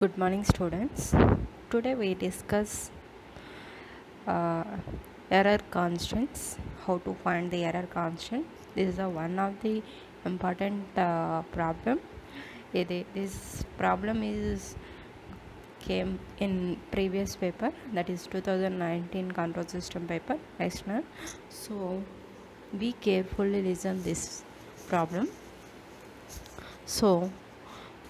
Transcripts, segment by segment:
Good morning, students. Today we discuss uh, error constants. How to find the error constant. This is one of the important problem. This problem is came in previous paper, that is 2019 control system paper national. So be carefully listen this problem. So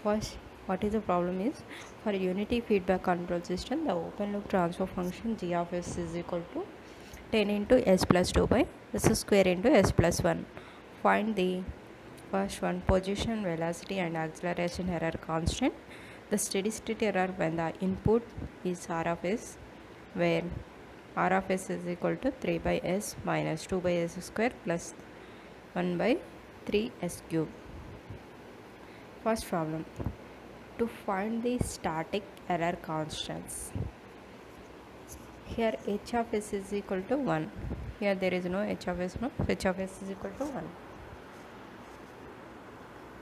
first, what is the problem is, for a unity feedback control system, the open loop transfer function g of s is equal to 10 into s plus 2 by s square into s plus 1. Find the first one, position, velocity and acceleration error constant. The steady state error when the input is r of s, where r of s is equal to 3 by s minus 2 by s square plus 1 by 3 s cube. First problem, to find the static error constants. Here h of s is equal to 1. Here there is no h of s, no, h of s is equal to 1.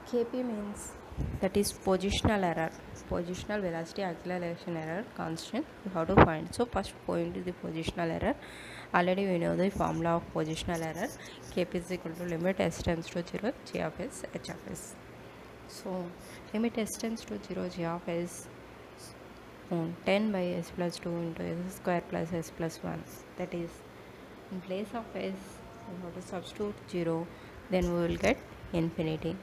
Kp means, that is positional error, positional velocity acceleration error constant you have to find. So first point is the positional error. Already we know the formula of positional error. Kp is equal to limit s tends to 0 g of s h of s. So limit s tends to 0 g of s 10 by s plus 2 into s square plus s plus 1. That is, in place of s we have to substitute 0, then we will get infinity.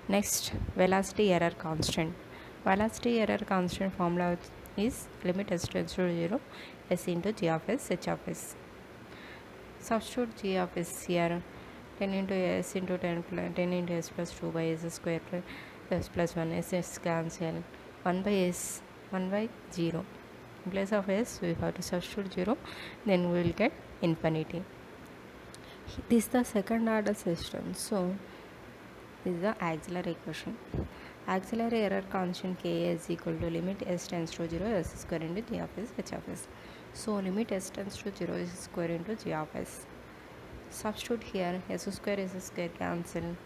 Next, velocity error constant. Velocity error constant formula is limit s tends to 0 s into g of s h of s. Substitute g of s here, 10 into s into 10 into s plus 2 by s square plus s plus 1, s cancel, 1 by s, 1 by 0. In place of s we have to substitute 0, then we will get infinity. This is the second order system. So this is the auxiliary equation. Auxiliary error constant k is equal to limit s tends to 0 s square into g of s h of s. So limit s tends to 0 s square into g of s. Substitute here, s square cancel,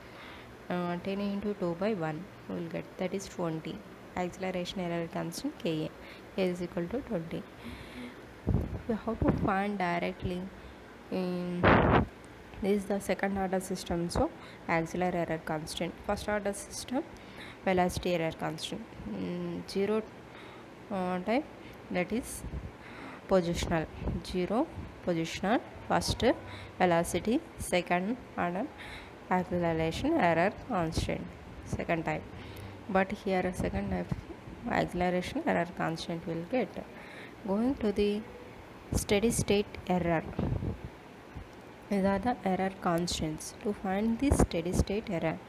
10 into 2 by 1 we will get, that is 20. Acceleration error constant k is equal to 20. We have to find directly in this is the second order system. So auxiliary error constant. First order system, velocity error constant, 0 type, that is positional, 0 positional, first velocity, second order acceleration error constant, second type. But here second type acceleration error constant will get. Going to the steady state error, these are the error constants. To find the steady state error,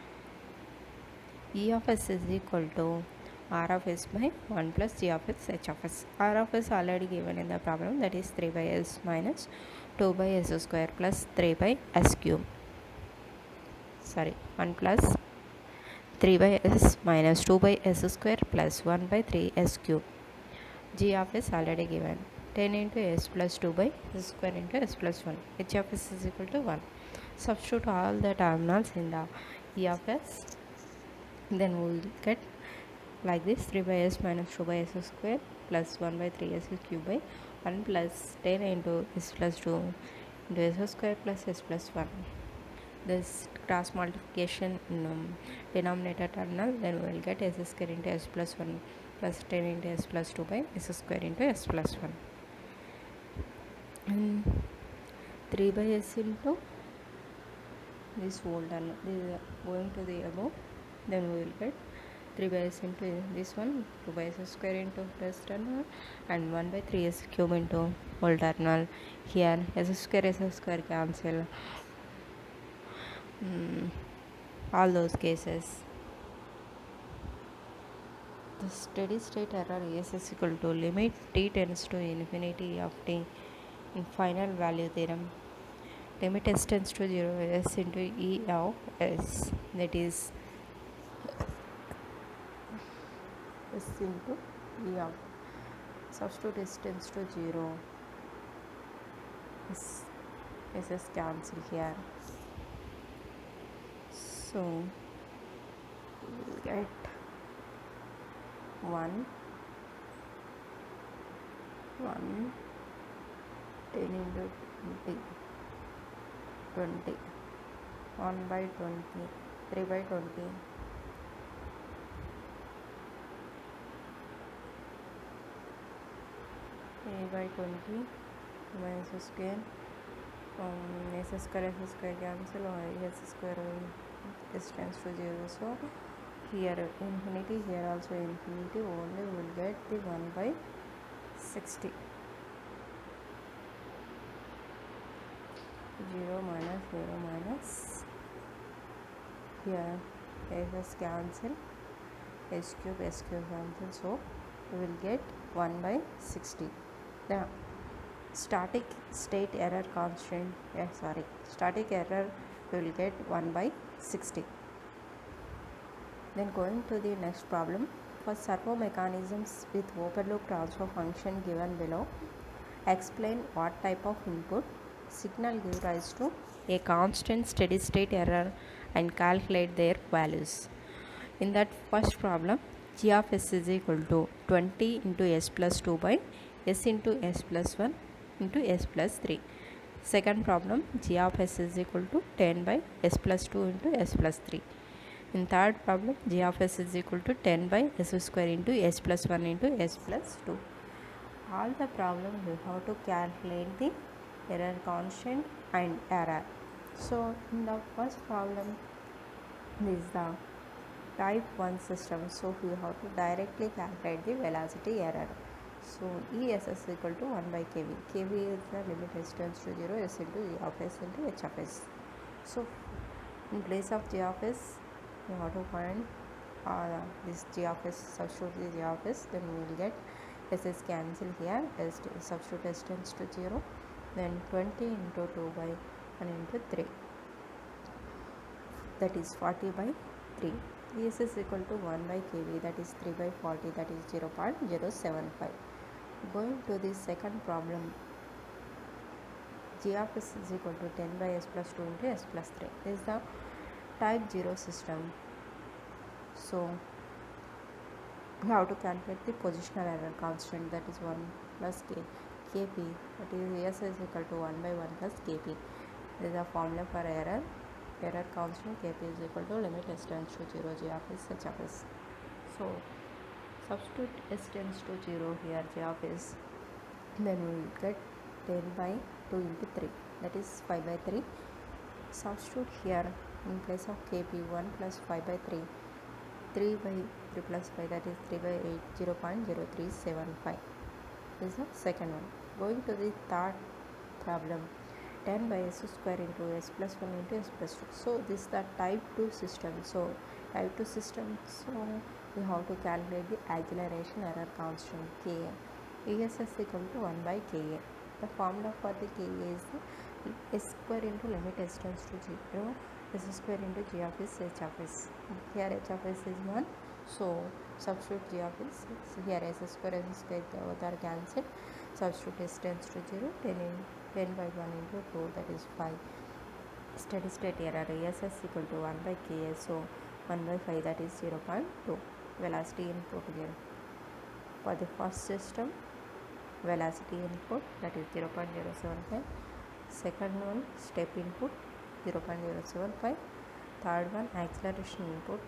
E of s is equal to r of s by 1 plus g of s h of s. R of s already given in the problem, that is 3 by s minus 2 by s square plus 3 by s cube. 1 plus 3 by s minus 2 by s square plus 1 by 3 s cube. G of s already given, 10 into s plus 2 by s square into s plus 1. H of s is equal to 1. Substitute all the terminals in the E of s, then we will get like this, 3 by s minus 2 by s square plus 1 by 3 s cube by 1 plus 10 into s plus 2 into s square plus s plus 1. This cross multiplication in denominator terminal, then we will get s square into s plus 1 plus 10 into s plus 2 by s square into s plus 1, and 3 by s into this whole terminal, this is going to the above, then we will get 3 by s into this one, 2 by s square into plus terminal, and 1 by 3 s cube into whole terminal. Here s square cancel, all those cases. The steady state error is equal to limit t tends to infinity of t in final value theorem. Limit s tends to 0 s into e of s, that is s into e of, substitute s tends to 0, s cancel here. So we will get 1 1 10 into 20 20 1 by 20 3 by 20 3 by 20 minus square s square cancel or s square s tends to 0, so here infinity, here also infinity, only we will get the 1 by 60. 0 minus 0 minus, here s cancel, s cube cancel, so we will get 1 by 60. The static state error constant, static error we will get 1 by 60. Then going to the next problem, for servo mechanisms with open loop transfer function given below, explain what type of input signal give rise to a constant steady state error and calculate their values. In that first problem, g of s is equal to 20 into s plus 2 by s into s plus 1 into s plus 3. Second problem, g of s is equal to 10 by s plus 2 into s plus 3. In third problem, g of s is equal to 10 by s square into s plus 1 into s plus 2. All the problem we have to calculate the error constant and error. So in the first problem, this is the type 1 system, so we have to directly calculate the velocity error. So ES is equal to 1 by kV. kV is the limit s tends to 0, s into g of s into h of s. So in place of g of s, we have to find this g of s, substitute the g of s, then we will get s is cancel here, substitute s tends to 0, then 20 into 2 by 1 into 3, that is 40 by 3. ES is equal to 1 by kV, that is 3 by 40, that is 0.075. Going to the second problem, g of s is equal to 10 by s plus 2 into s plus 3. This is the type 0 system. So we have to calculate the positional error constant, that is 1 plus kp, that is s is equal to 1 by 1 plus kp. This is the formula for error constant. kp is equal to limit s tends to 0 g of s h of s. So substitute s tends to 0 here, g of s, then we will get 10 by 2 into 3, that is 5 by 3. Substitute here in place of kp 1 plus 5 by 3, 3 by 3 plus 5, that is 3 by 8, 0.0375. This is the second one. Going to the third problem, 10 by s square into s plus 1 into s plus 2. So this is the type 2 system. So type 2 system, so we have to calculate the acceleration error constant Ka. Es is equal to 1 by Ka. The formula for the Ka is s square into limit s tends to 0, s square into g of s h of s. Here h of s is 1, so substitute g of s. So here s square both are cancelled. Substitute s tends to 0, 10 by 1 into 2, that is 5. Steady state error, s is equal to 1 by Ks, so 1 by 5, that is 0.2. Velocity input here. For the first system, velocity input, that is 0.075. Second one, step input 0.075. Third one, acceleration input,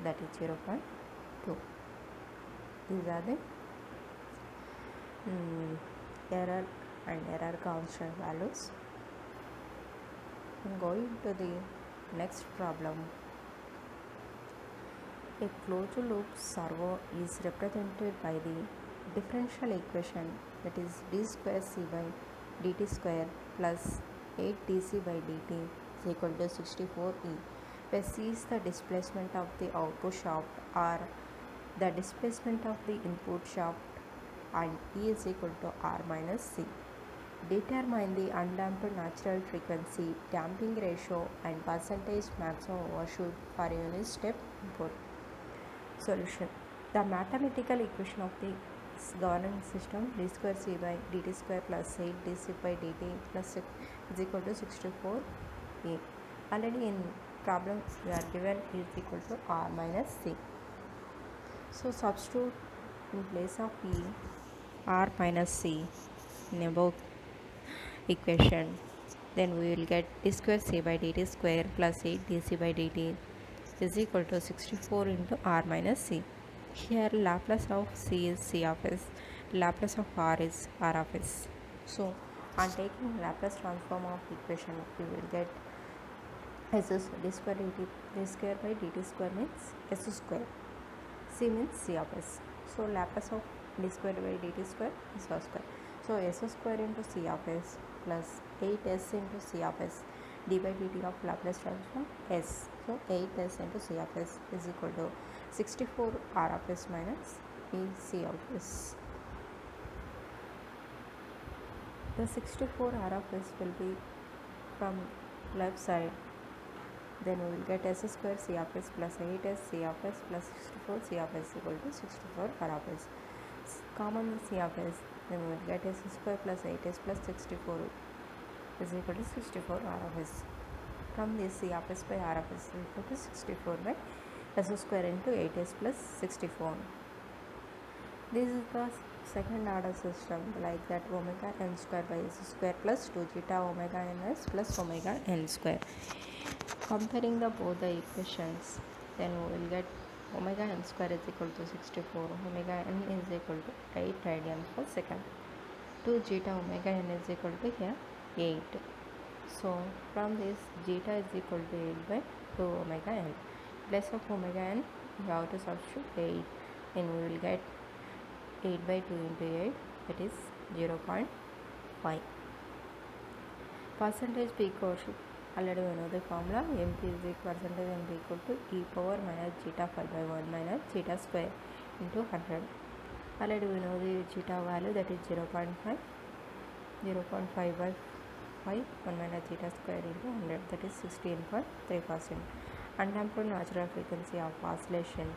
that is 0.2. These are the error and error constant values. Going to the next problem, a closed loop servo is represented by the differential equation, that is d square c by dt square plus 8 dc by dt is equal to 64e, where c is the displacement of the output shaft or the displacement of the input shaft and e is equal to r minus c. Determine the undamped natural frequency, damping ratio and percentage maximum overshoot for unit step input. Solution. The mathematical equation of the governing system, d square c by dt square plus 8 dc by dt plus 6 is equal to 64e. Already in problem we are given is equal to r minus c. So substitute in place of E R minus C in above equation. Then we will get d square c by dt square plus 8 dc by dt is equal to 64 into r minus c. Here Laplace of c is c of s, Laplace of r is r of s. So on taking Laplace transform of equation, we will get s is d square by dt square means s square, c means c of s. So Laplace of d square by dt square is r square. So s square into c of s plus 8s into c of s d by dt of Laplace transform s. So 8s into c of s is equal to 64 r of s minus e c of s. The 64 r of s will be from left side. Then we will get s square c of s plus 8s c of s plus 64 c of s equal to 64 r of s. Common c of s, then we will get s square plus 8s plus 64 is equal to 64 r of s. From this c of s by r of s is equal to 64 by s square into 8s plus 64. This is the second order system, like that omega n square by s square plus 2 zeta omega ns plus omega n square. Comparing both the equations, then we will get omega n square is equal to 64, omega n is equal to 8 radian per second. 2 zeta omega n is equal to here 8. So from this zeta is equal to 8 by 2 omega n. Place of omega n, we have to substitute 8, and we will get 8 by 2 into 8, that is 0.5. Percentage peak ownership, already we know the formula. MP is equal percentage MP equal to e power minus zeta 5 by 1 minus zeta square into 100. Already we know the zeta value, that is 0.5. 0.5 by 5 1 minus zeta square into 100, that is 16.3%. Undamped natural frequency of oscillation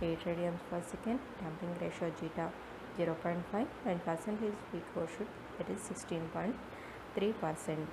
8 radians per second, damping ratio zeta 0.5, and percentage peak ownership, that is 16.3%.